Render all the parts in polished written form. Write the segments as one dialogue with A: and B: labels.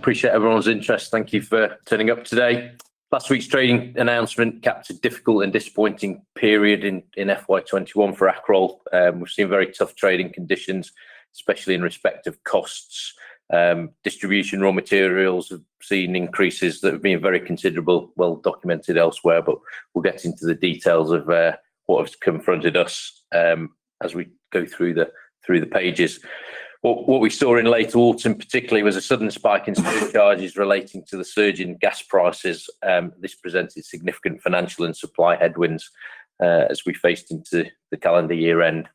A: Appreciate everyone's interest. Thank you for turning up today. Last week's trading announcement capped a difficult and disappointing period in FY21 for Accrol. We've seen very tough trading conditions, especially in respect of costs. Distribution raw materials have seen increases that have been very considerable, well documented elsewhere, but we'll get into the details of what has confronted us as we go through the pages. What we saw in late autumn particularly was a sudden spike in surcharges relating to the surge in gas prices. This presented significant financial and supply headwinds as we faced into the calendar year end.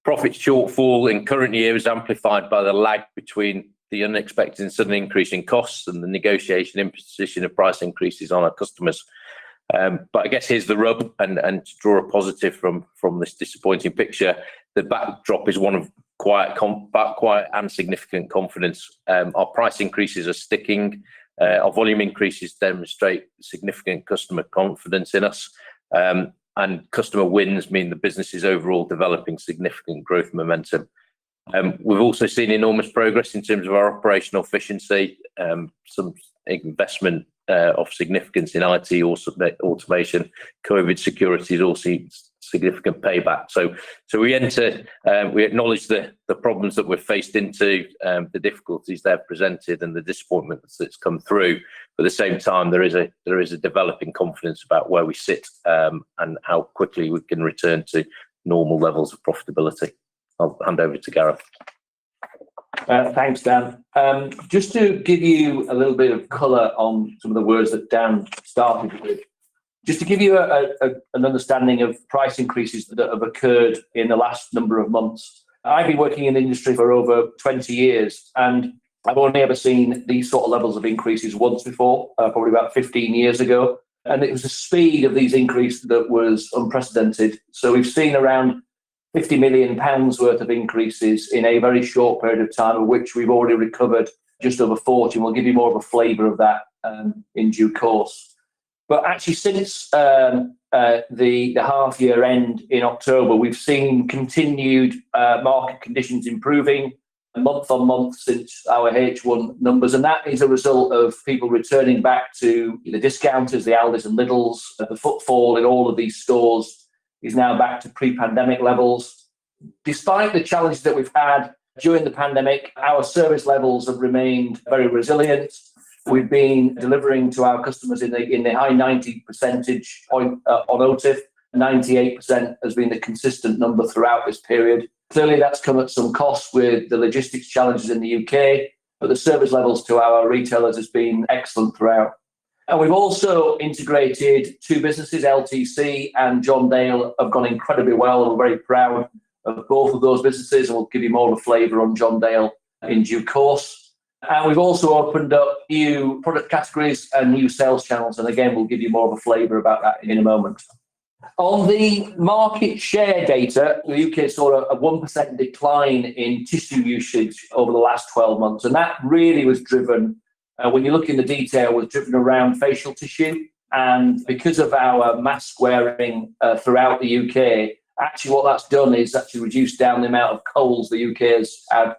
A: Profit shortfall in current year is amplified by the lag between the unexpected and sudden increase in costs and the negotiation imposition of price increases on our customers. But I guess here's the rub, and to draw a positive from this disappointing picture, the backdrop is one of quiet and significant confidence. Our price increases are sticking. Our volume increases demonstrate significant customer confidence in us. And customer wins mean the business is overall developing significant growth momentum. We've also seen enormous progress in terms of our operational efficiency, some investment of significance in IT, automation, COVID security is also significant payback. So we acknowledge the problems that we're faced into, the difficulties they've presented and the disappointment that's come through. But at the same time, there is a developing confidence about where we sit and how quickly we can return to normal levels of profitability. I'll hand over to Gareth.
B: Thanks, Dan. Just to give you a little bit of colour on some of the words that Dan started with, just to give you an understanding of price increases that have occurred in the last number of months. I've been working in the industry for over 20 years, and I've only ever seen these sort of levels of increases once before, probably about 15 years ago. And it was the speed of these increases that was unprecedented. So we've seen around £50 million worth of increases in a very short period of time, of which we've already recovered just over 40. And we'll give you more of a flavour of that in due course. But actually, since the half year end in October, we've seen continued market conditions improving month on month since our H1 numbers. And that is a result of people returning back to the discounters, the Aldi's and Lidl's. The footfall in all of these stores is now back to pre-pandemic levels. Despite the challenges that we've had during the pandemic, our service levels have remained very resilient. We've been delivering to our customers in the high 90% point on OTIF. 98% has been the consistent number throughout this period. Clearly, that's come at some cost with the logistics challenges in the UK, but the service levels to our retailers has been excellent throughout. And we've also integrated two businesses, LTC and John Dale, have gone incredibly well. We're very proud of both of those businesses, and we'll give you more of a flavour on John Dale in due course. And we've also opened up new product categories and new sales channels. And again, we'll give you more of a flavour about that in a moment. On the market share data, the UK saw a 1% decline in tissue usage over the last 12 months. And that really was driven, when you look in the detail, was driven around facial tissue. And because of our mask wearing throughout the UK, actually what that's done is actually reduced down the amount of colds the UK has had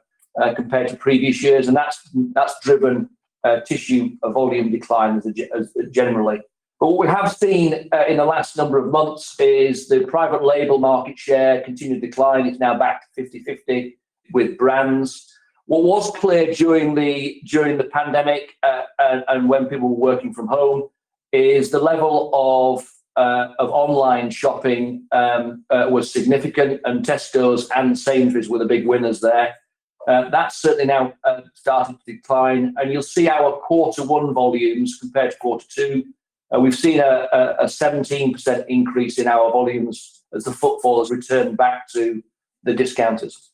B: compared to previous years. And that's driven tissue volume decline as generally. But what we have seen in the last number of months is the private label market share continued to decline. It's now back to 50-50 with brands. What was clear during the pandemic and when people were working from home is the level of online shopping was significant, and Tesco's and Sainsbury's were the big winners there. That's certainly now started to decline, and you'll see our Q1 volumes compared to Q2. We've seen a 17% increase in our volumes as the footfall has returned back to the discounters.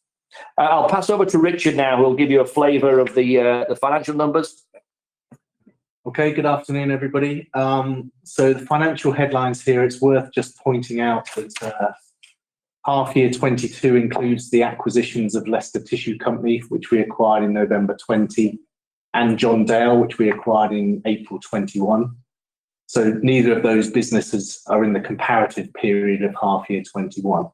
B: I'll pass over to Richard now, who will give you a flavour of the financial numbers.
C: Okay, good afternoon, everybody. So the financial headlines here, it's worth just pointing out that half year 22 includes the acquisitions of Leicester Tissue Company, which we acquired in November 20, and John Dale, which we acquired in April 21. So neither of those businesses are in the comparative period of half year 21.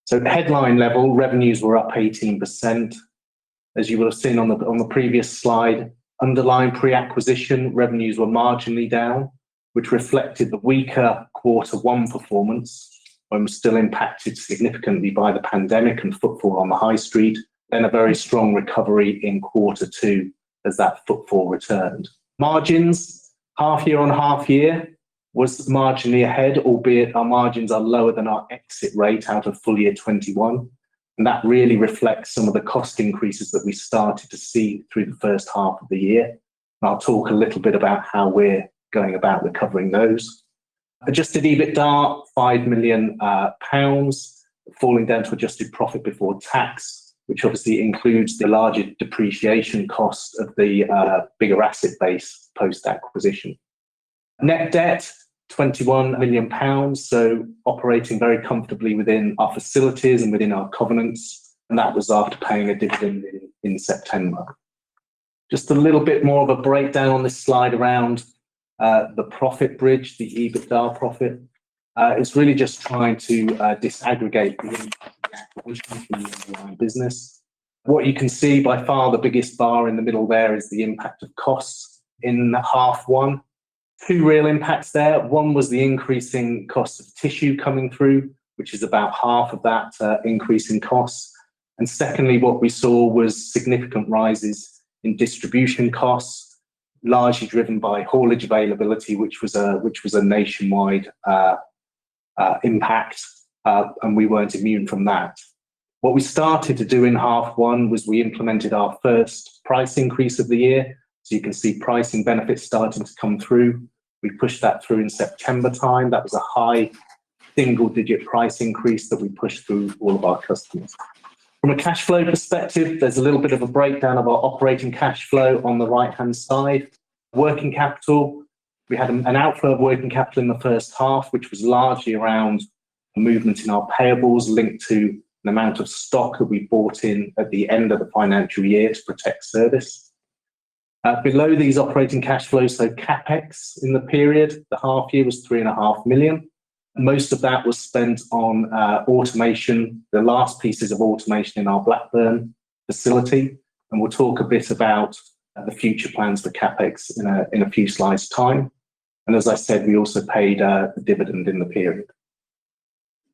C: So at the headline level, revenues were up 18%. As you will have seen on the previous slide, Underlying pre-acquisition revenues were marginally down, which reflected the weaker Q1 performance, when we're still impacted significantly by the pandemic and footfall on the high street, then a very strong recovery in Q2 as that footfall returned. Margins, half year on half year, was marginally ahead, albeit our margins are lower than our exit rate out of full year 21. And that really reflects some of the cost increases that we started to see through the first half of the year. And I'll talk a little bit about how we're going about recovering those. Adjusted EBITDA, £5 million, falling down to adjusted profit before tax, which obviously includes the larger depreciation cost of the bigger asset base post-acquisition. Net debt, £21 million, so operating very comfortably within our facilities and within our covenants, and that was after paying a dividend in September. Just a little bit more of a breakdown on this slide around the profit bridge, the EBITDA profit. It's really just trying to disaggregate the impact of the acquisition from the underlying business. What you can see by far the biggest bar in the middle there is the impact of costs in half one. Two real impacts there. One was the increasing cost of tissue coming through, which is about half of that increase in costs. And secondly, what we saw was significant rises in distribution costs, largely driven by haulage availability, which was a nationwide impact, and we weren't immune from that. What we started to do in half one was we implemented our first price increase of the year. So you can see pricing benefits starting to come through. We pushed that through in September time. That was a high single-digit price increase that we pushed through all of our customers. From a cash flow perspective, there's a little bit of a breakdown of our operating cash flow on the right-hand side. Working capital, we had an outflow of working capital in the first half, which was largely around a movement in our payables linked to an amount of stock that we bought in at the end of the financial year to protect service. Below these operating cash flows, so CapEx in the period, the half year was £3.5 million. Most of that was spent on automation, the last pieces of automation in our Blackburn facility. And we'll talk a bit about the future plans for CapEx in a few slides' time. And as I said, we also paid a dividend in the period.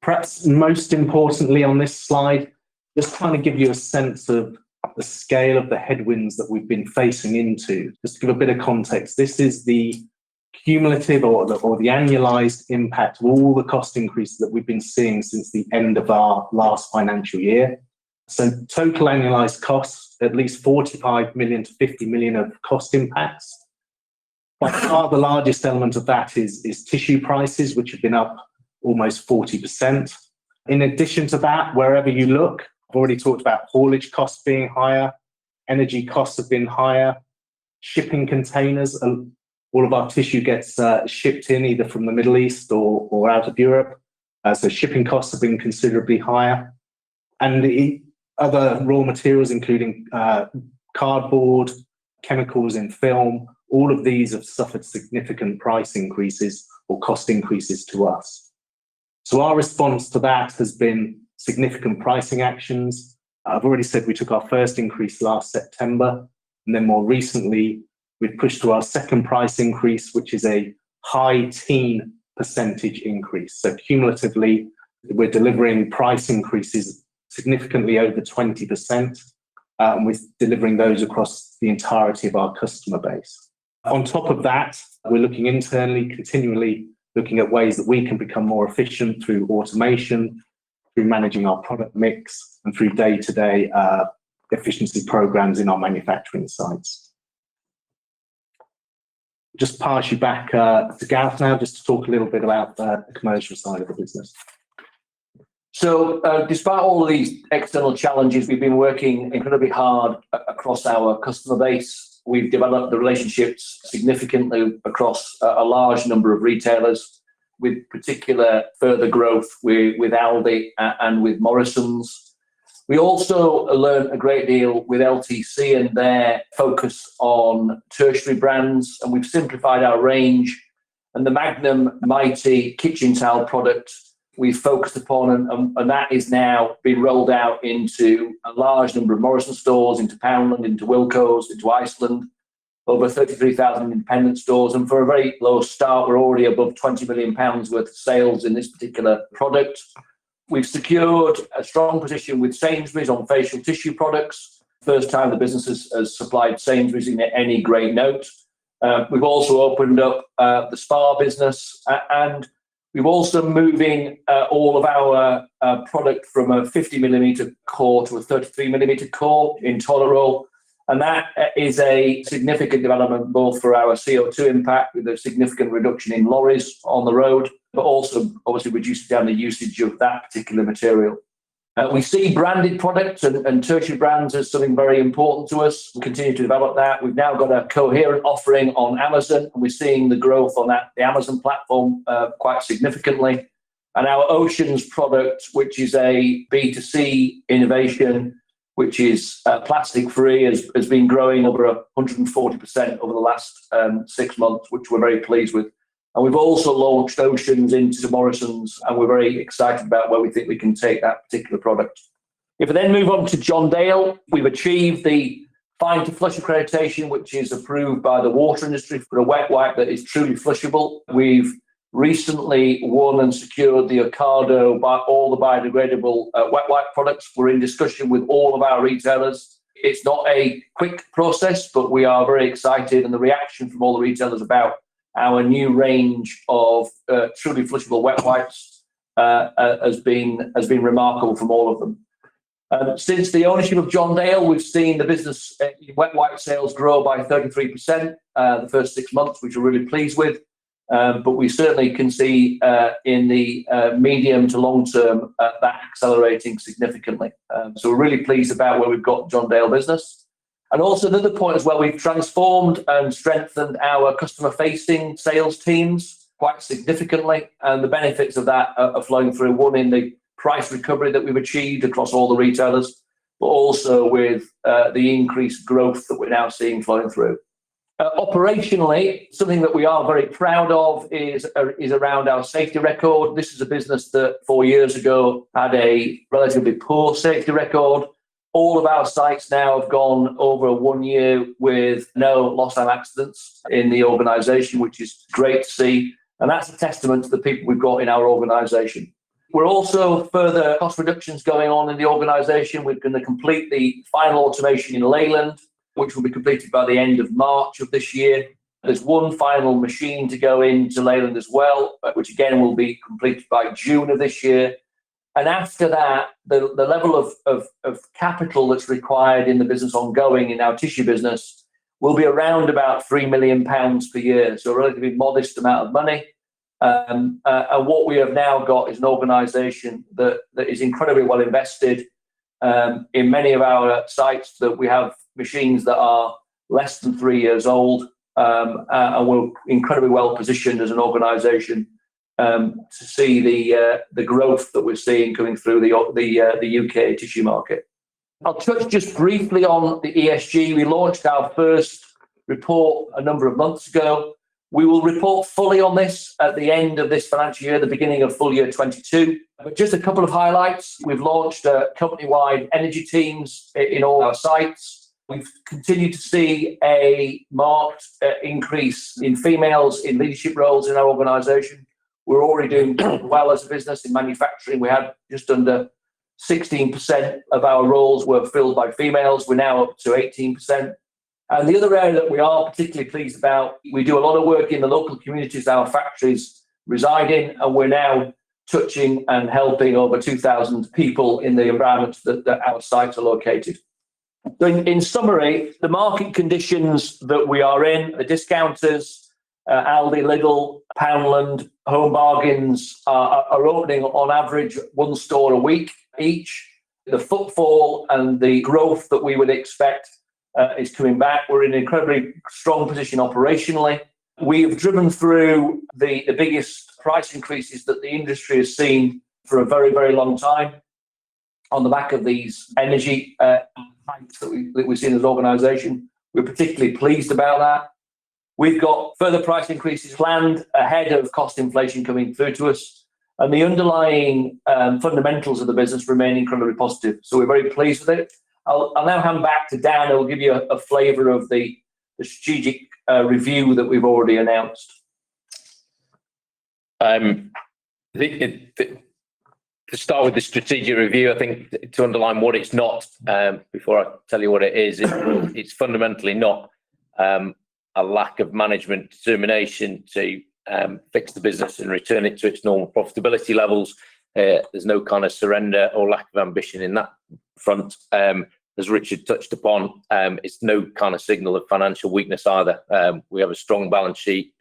C: Perhaps most importantly on this slide, just trying to give you a sense of the scale of the headwinds that we've been facing into. Just to give a bit of context, this is the cumulative or the annualized impact of all the cost increases that we've been seeing since the end of our last financial year. So total annualized costs, at least 45 million to 50 million of cost impacts. By far the largest element of that is tissue prices, which have been up almost 40%. In addition to that, wherever you look, I've already talked about haulage costs being higher, energy costs have been higher, shipping containers, all of our tissue gets shipped in either from the Middle East or out of Europe. So shipping costs have been considerably higher. And the other raw materials, including cardboard, chemicals in film, all of these have suffered significant price increases or cost increases to us. So our response to that has been significant pricing actions. I've already said we took our first increase last September, and then more recently, we've pushed to our second price increase, which is a high teen percentage increase. So cumulatively, we're delivering price increases significantly over 20%, and we're delivering those across the entirety of our customer base. On top of that, we're looking internally, continually looking at ways that we can become more efficient through automation, through managing our product mix, and through day-to-day efficiency programs in our manufacturing sites. Just pass you back to Gareth now, just to talk a little bit about the commercial side of the business.
B: So despite all of these external challenges, we've been working incredibly hard across our customer base. We've developed the relationships significantly across a large number of retailers, with particular further growth with Aldi and with Morrisons. We also learned a great deal with LTC and their focus on tertiary brands, and we've simplified our range. And the Magnum Mighty kitchen towel product we've focused upon, and that is now being rolled out into a large number of Morrison stores, into Poundland, into Wilko's, into Iceland. over 33,000 independent stores. And for a very low start, we're already above £20 million worth of sales in this particular product. We've secured a strong position with Sainsbury's on facial tissue products. First time the business has supplied Sainsbury's in any great note. We've also opened up the spa business, and we've also moving all of our product from a 50mm core to a 33mm core in toilet roll. And that is a significant development both for our CO2 impact with a significant reduction in lorries on the road, but also obviously reducing down the usage of that particular material. We see branded products and tertiary brands as something very important to us. We'll continue to develop that. We've now got a coherent offering on Amazon, and we're seeing the growth on the Amazon platform quite significantly. And our Oceans product, which is a B2C innovation, which is plastic free, has been growing over 140% over the last 6 months, which we're very pleased with. And we've also launched Oceans into Morrison's, and we're very excited about where we think we can take that particular product. If we then move on to John Dale, we've achieved the Fine to Flush accreditation, which is approved by the water industry for a wet wipe that is truly flushable. We've recently won and secured the Ocado by all the biodegradable wet wipe products. We're in discussion with all of our retailers. It's not a quick process, but we are very excited, and the reaction from all the retailers about our new range of truly flushable wet wipes has been remarkable from all of them. Since the ownership of John Dale, we've seen the business in wet wipe sales grow by 33% the first 6 months, which we're really pleased with. But we certainly can see in the medium to long term that accelerating significantly. So we're really pleased about where we've got John Dale business. And also another point as well, we've transformed and strengthened our customer-facing sales teams quite significantly. And the benefits of that are flowing through, one in the price recovery that we've achieved across all the retailers, but also with the increased growth that we're now seeing flowing through. Operationally, something that we are very proud of is around our safety record. This is a business that 4 years ago had a relatively poor safety record. All of our sites now have gone over 1 year with no lost time accidents in the organisation, which is great to see. And that's a testament to the people we've got in our organisation. We're also further cost reductions going on in the organisation. We're going to complete the final automation in Leyland, which will be completed by the end of March of this year. There's one final machine to go into Leyland as well, which again will be completed by June of this year. And after that, the level of capital that's required in the business ongoing in our tissue business will be around about £3 million per year. So a relatively modest amount of money. And what we have now got is an organisation that is incredibly well invested. In many of our sites that we have machines that are less than 3 years old, and we're incredibly well positioned as an organisation to see the growth that we're seeing coming through the UK tissue market. I'll touch just briefly on the ESG. We launched our first report a number of months ago. We will report fully on this at the end of this financial year, the beginning of full year 22. But just a couple of highlights. We've launched company-wide energy teams in all our sites. We've continued to see a marked increase in females in leadership roles in our organisation. We're already doing well as a business in manufacturing. We had just under 16% of our roles were filled by females. We're now up to 18%. And the other area that we are particularly pleased about, we do a lot of work in the local communities our factories reside in, and we're now touching and helping over 2,000 people in the environments that our sites are located. So in summary, the market conditions that we are in, the discounters, Aldi, Lidl, Poundland, Home Bargains are opening on average one store a week each. The footfall and the growth that we would expect is coming back. We're in an incredibly strong position operationally. We've driven through the biggest price increases that the industry has seen for a very, very long time on the back of these energy hikes that we've seen as an organisation. We're particularly pleased about that. We've got further price increases planned ahead of cost inflation coming through to us, and the underlying fundamentals of the business remain incredibly positive. So we're very pleased with it. I'll now hand back to Dan, who will give you a flavour of the strategic review that we've already announced?
A: I think to start with the strategic review, I think to underline what it's not, before I tell you what it is, it's fundamentally not a lack of management determination to fix the business and return it to its normal profitability levels. There's no kind of surrender or lack of ambition in that front. As Richard touched upon, it's no kind of signal of financial weakness either. We have a strong balance sheet,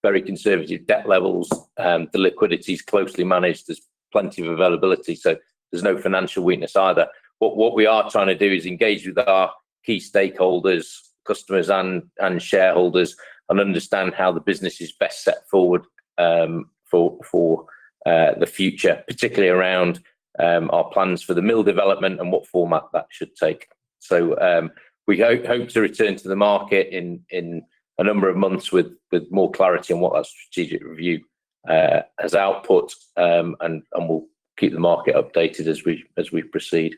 A: very conservative debt levels. The liquidity is closely managed. There's plenty of availability, so there's no financial weakness either. What we are trying to do is engage with our key stakeholders, customers and shareholders, and understand how the business is best set forward for the future, particularly around our plans for the mill development and what format that should take. So we hope to return to the market in a number of months with more clarity on what that strategic review has output, and we'll keep the market updated as we proceed.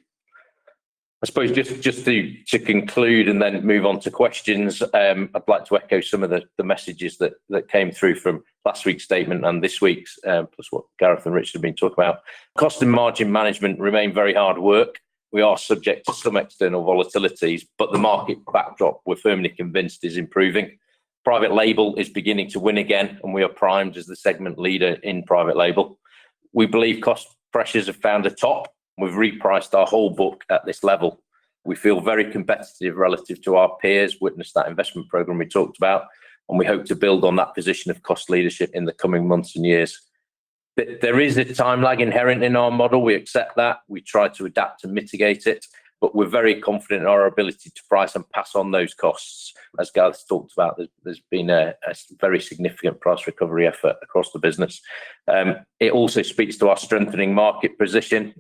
A: I suppose just to conclude and then move on to questions, I'd like to echo some of the messages that came through from last week's statement and this week's, plus what Gareth and Richard have been talking about. Cost and margin management remain very hard work. We are subject to some external volatilities, but the market backdrop, we're firmly convinced, is improving. Private label is beginning to win again, and we are primed as the segment leader in private label. We believe cost pressures have found a top. We've repriced our whole book at this level. We feel very competitive relative to our peers, witness that investment programme we talked about, and we hope to build on that position of cost leadership in the coming months and years. There is a time lag inherent in our model. We accept that. We try to adapt and mitigate it, but we're very confident in our ability to price and pass on those costs. As Gareth talked about, there's been a very significant price recovery effort across the business. It also speaks to our strengthening market position.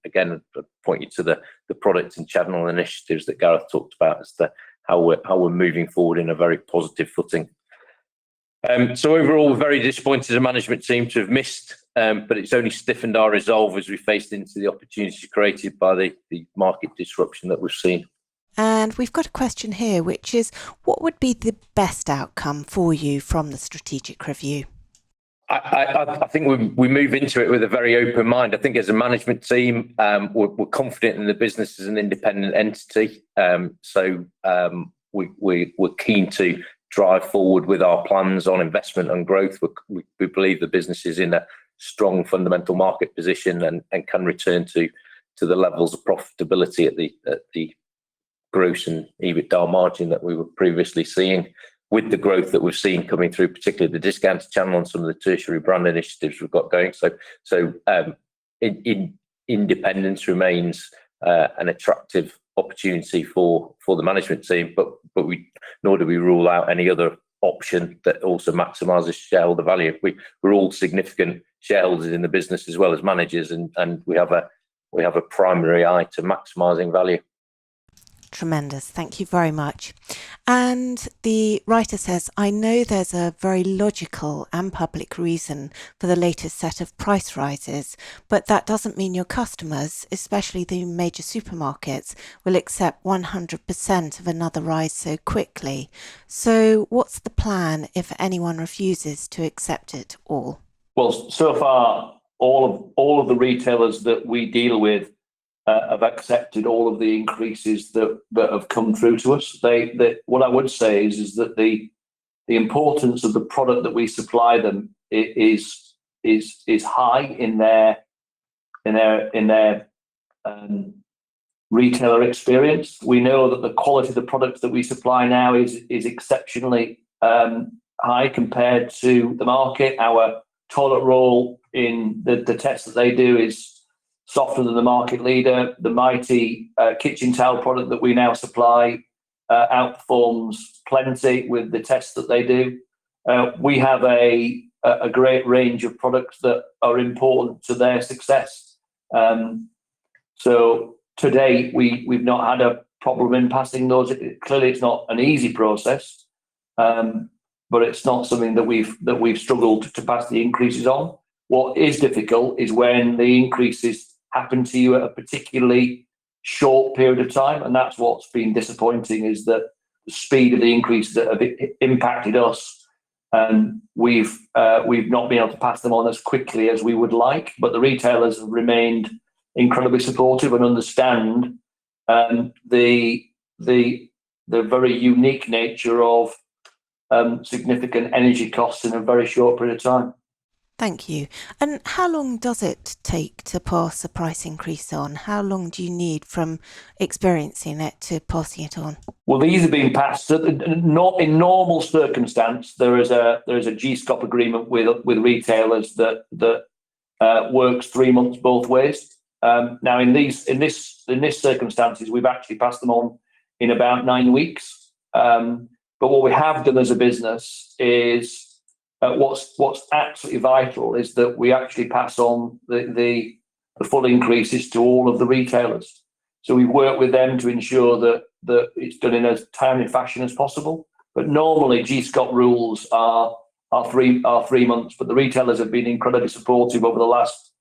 A: Again, I'd point you to the product and channel initiatives that Gareth talked about as to how we're moving forward in a very positive footing. So overall, we're very disappointed as a management team to have missed, but it's only stiffened our resolve as we faced into the opportunities created by the market disruption that we've seen.
D: And we've got a question here, which is, what would be the best outcome for you from the strategic review?
A: I think we move into it with a very open mind. I think as a management team, we're confident in the business as an independent entity. So we're keen to drive forward with our plans on investment and growth. We believe the business is in a strong fundamental market position and can return to the levels of profitability at the gross and EBITDA margin that we were previously seeing, with the growth that we've seen coming through, particularly the discounted channel and some of the tertiary brand initiatives we've got going. So independence remains an attractive opportunity for the management team, but nor do we rule out any other option that also maximises shareholder value. We're all significant shareholders in the business as well as managers, and we have a primary eye to maximising value.
D: Tremendous. Thank you very much. And the writer says, I know there's a very logical and public reason for the latest set of price rises, but that doesn't mean your customers, especially the major supermarkets, will accept 100% of another rise so quickly. So what's the plan if anyone refuses to accept it all? Well,
B: so far, all of the retailers that we deal with have accepted all of the increases that have come through to us. What I would say is that the importance of the product that we supply them is high in their retailer experience. We know that the quality of the products that we supply now is exceptionally high compared to the market. Our toilet roll in the test that they do is softer than the market leader. The mighty kitchen towel product that we now supply outperforms plenty with the tests that they do. We have a great range of products that are important to their success. So to date, we've not had a problem in passing those. Clearly, it's not an easy process, but it's not something that we've struggled to pass the increases on. What is difficult is when the increases happen to you at a particularly short period of time, and that's what's been disappointing, is that speed of the increases that have impacted us, and we've not been able to pass them on as quickly as we would like. But the retailers have remained incredibly supportive and understand the very unique nature of significant energy costs in a very short period of time.
D: Thank you. And how long does it take to pass a price increase on? How long do you need from experiencing it to passing it on?
B: Well, these have been passed. Not in normal circumstance, there is a GSCOP agreement with retailers that works 3 months both ways. Now, in this circumstances, we've actually passed them on in about 9 weeks. But what we have done as a business is what's absolutely vital is that we actually pass on the full increases to all of the retailers. So we work with them to ensure that it's done in as timely fashion as possible. But normally GSCOP rules are 3 months, but the retailers have been incredibly supportive over the last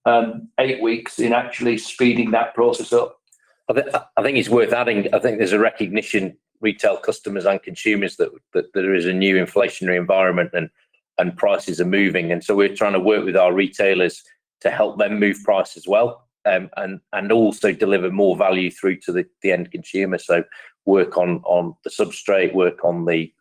B: 8 weeks in actually speeding that process up.
A: I think it's worth adding. I think there's a recognition, retail customers and consumers, that there is a new inflationary environment and prices are moving, and so we're trying to work with our retailers to help them move price as well, and also deliver more value through to the end consumer. So work on the substrate, work on the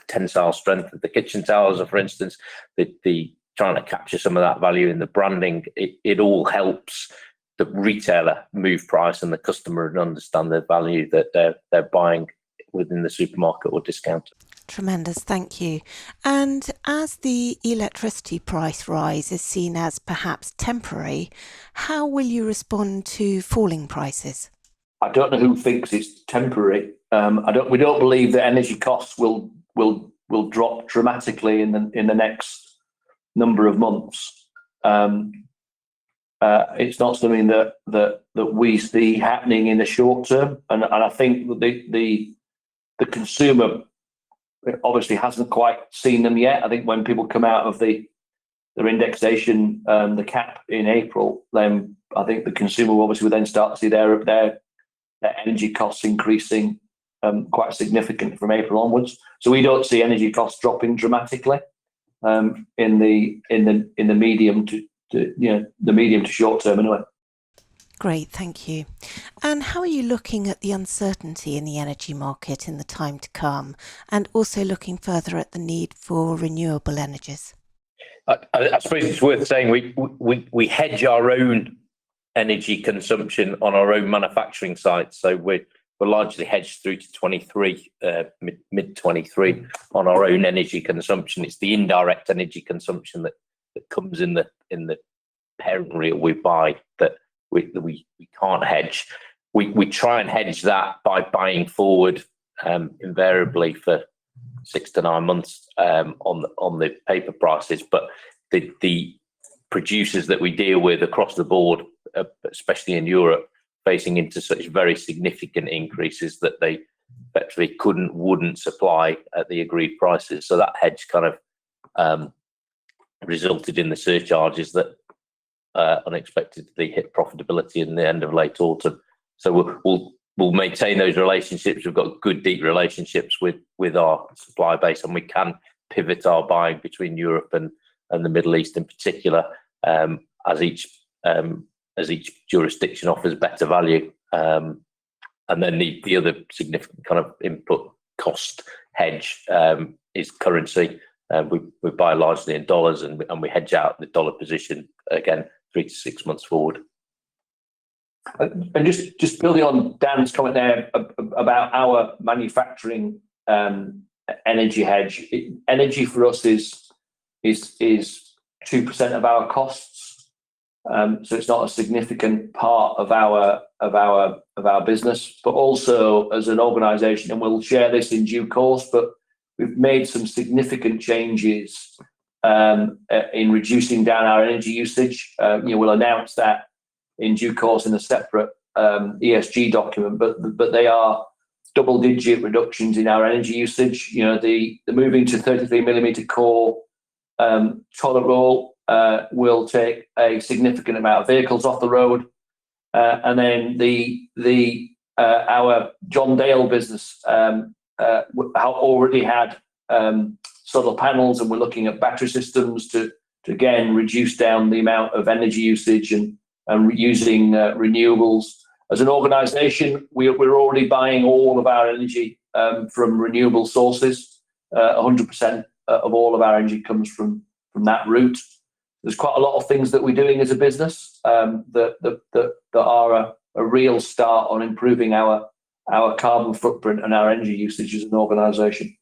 A: tensile strength of the kitchen towels, for instance, the trying to capture some of that value in the branding. It all helps the retailer move price and the customer and understand the value that they're buying within the supermarket or discounter.
D: Tremendous, thank you. And as the electricity price rise is seen as perhaps temporary, how will you respond to falling prices?
B: I don't know who thinks it's temporary. We don't believe that energy costs will drop dramatically in the next number of months. It's not something that we see happening in the short term, and I think the consumer obviously hasn't quite seen them yet. I think when people come out of their indexation, the cap in April, then I think the consumer will then start to see their energy costs increasing quite significantly from April onwards. So we don't see energy costs dropping dramatically in the medium to the medium to short term anyway.
D: Great, thank you. And how are you looking at the uncertainty in the energy market in the time to come, and also looking further at the need for renewable energies?
A: I suppose it's worth saying we hedge our own energy consumption on our own manufacturing sites, so we're largely hedged through to 23, mid 23 on our own energy consumption. It's the indirect energy consumption that comes in the parent reel we buy that we can't hedge. We try and hedge that by buying forward invariably for 6 to 9 months on the paper prices, but the producers that we deal with across the board, especially in Europe, facing into such very significant increases that they effectively wouldn't supply at the agreed prices. So that hedge kind of resulted in the surcharges that unexpectedly hit profitability in the end of late autumn. So we'll maintain those relationships. We've got good, deep relationships with our supply base, and we can pivot our buying between Europe and the Middle East in particular, as each jurisdiction offers better value. And then the other significant kind of input cost hedge is currency. We buy largely in dollars, and we hedge out the dollar position again 3 to 6 months forward.
B: And just building on Dan's comment there about our manufacturing energy hedge. Energy for us is 2% of our costs, so it's not a significant part of our business. But also as an organisation, and we'll share this in due course, but we've made some significant changes in reducing down our energy usage. We'll announce that in due course in a separate ESG document, but they are double-digit reductions in our energy usage. The moving to 33mm core toilet roll will take a significant amount of vehicles off the road, and then the our John Dale business already had solar panels, and we're looking at battery systems to again reduce down the amount of energy usage and using renewables. As an organisation, we're already buying all of our energy from renewable sources. 100% of all of our energy comes from that route. There's quite a lot of things that we're doing as a business that are a real start on improving our carbon footprint and our energy usage as an organisation.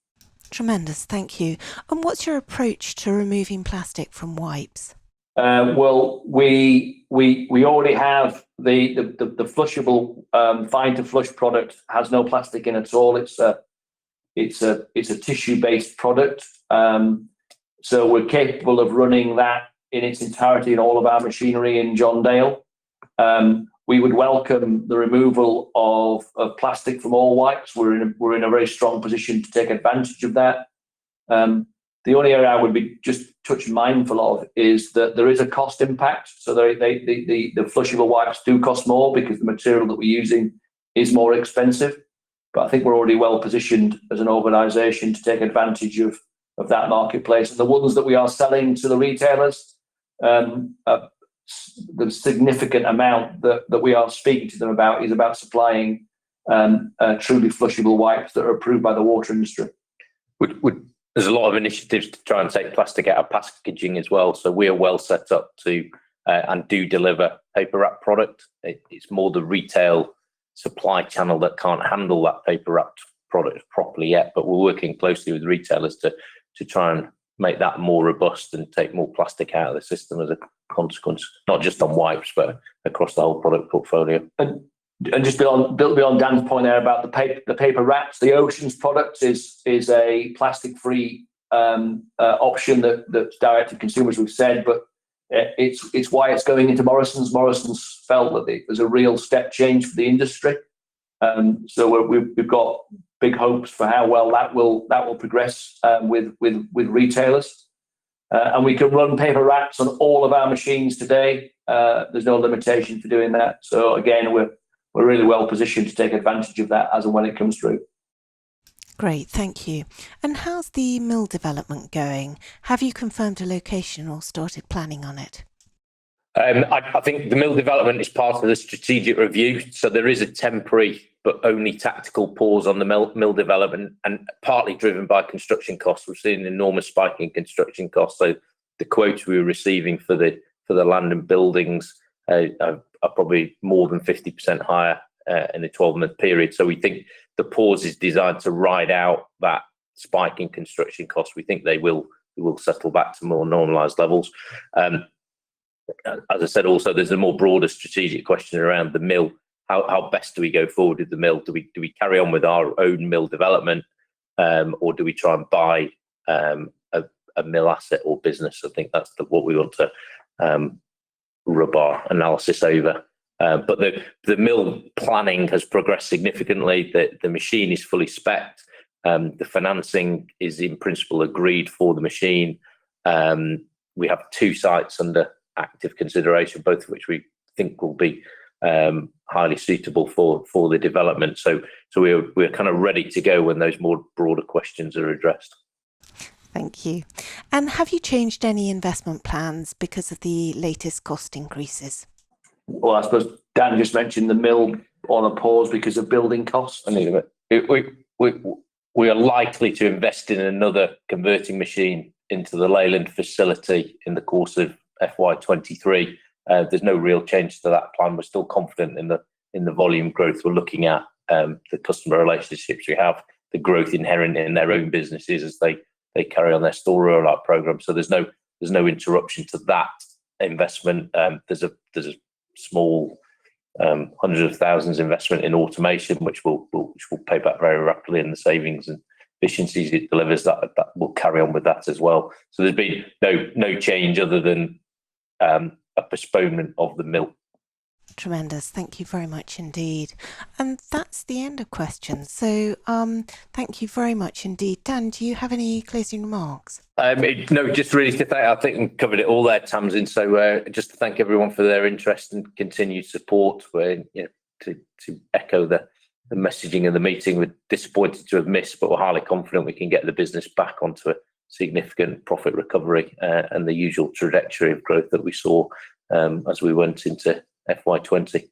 D: Tremendous, thank you. And what's your approach to removing plastic from wipes?
B: Well, we already have the flushable fine to flush product has no plastic in at all. It's a tissue based product. So we're capable of running that in its entirety in all of our machinery in John Dale. We would welcome the removal of plastic from all wipes. We're in a very strong position to take advantage of that. The only area I would be just touch mindful of is that there is a cost impact. So the flushable wipes do cost more because the material that we're using is more expensive. But I think we're already well positioned as an organisation to take advantage of that marketplace. And the ones that we are selling to the retailers, the significant amount that we are speaking to them about is about supplying truly flushable wipes that are approved by the water industry.
A: There's a lot of initiatives to try and take plastic out of packaging as well. So we are well set up to and do deliver paper wrap product. It's more the retail supply channel that can't handle that paper wrapped product properly yet. But we're working closely with retailers to try and make that more robust and take more plastic out of the system as a consequence, not just on wipes, but across the whole product portfolio.
B: And just build beyond Dan's point there about the paper wraps, the Oceans product is a plastic-free option that's direct to consumers, we've said, but it's why it's going into Morrison's. Morrison's felt that it was a real step change for the industry. So we've got big hopes for how well that will progress with retailers. And we can run paper wraps on all of our machines today. There's no limitation for doing that. So again, we're really well positioned to take advantage of that as and when it comes through.
D: Great, thank you. And how's the mill development going? Have you confirmed a location or started planning on it?
A: I think the mill development is part of the strategic review. So there is a temporary but only tactical pause on the mill development, and partly driven by construction costs. We've seen an enormous spike in construction costs. So the quotes we were receiving for the land and buildings are probably more than 50% higher in a 12-month period. So we think the pause is designed to ride out that spike in construction costs. We think they will settle back to more normalised levels. As I said, also there's a more broader strategic question around the mill. How best do we go forward with the mill? Do we carry on with our own mill development, or do we try and buy a mill asset or business? I think that's what we want to rub our analysis over. But the mill planning has progressed significantly. The machine is fully spec'd. The financing is in principle agreed for the machine. We have 2 sites under active consideration, both of which we think will be highly suitable for the development. So we're kind of ready to go when those more broader questions are addressed.
D: Thank you. And have you changed any investment plans because of the latest cost increases?
B: Well, I suppose Dan just mentioned the mill on a pause because of building costs.
A: We are likely to invest in another converting machine into the Leyland facility in the course of FY23. There's no real change to that plan. We're still confident in the volume growth we're looking at, the customer relationships we have, the growth inherent in their own businesses as they carry on their store rollout program. So there's no interruption to that investment. There's a small hundreds of thousands investment in automation, which will pay back very rapidly, and the savings and efficiencies it delivers that will carry on with that as well. So there's been no change other than a postponement of the mill.
D: Tremendous. Thank you very much indeed. And that's the end of questions. So thank you very much indeed. Dan, do you have any closing remarks?
A: No, just really to thank, I think we covered it all there, Tamsin. So just to thank everyone for their interest and continued support. To echo the messaging of the meeting. We're disappointed to have missed, but we're highly confident we can get the business back onto a significant profit recovery and the usual trajectory of growth that we saw as we went into FY20.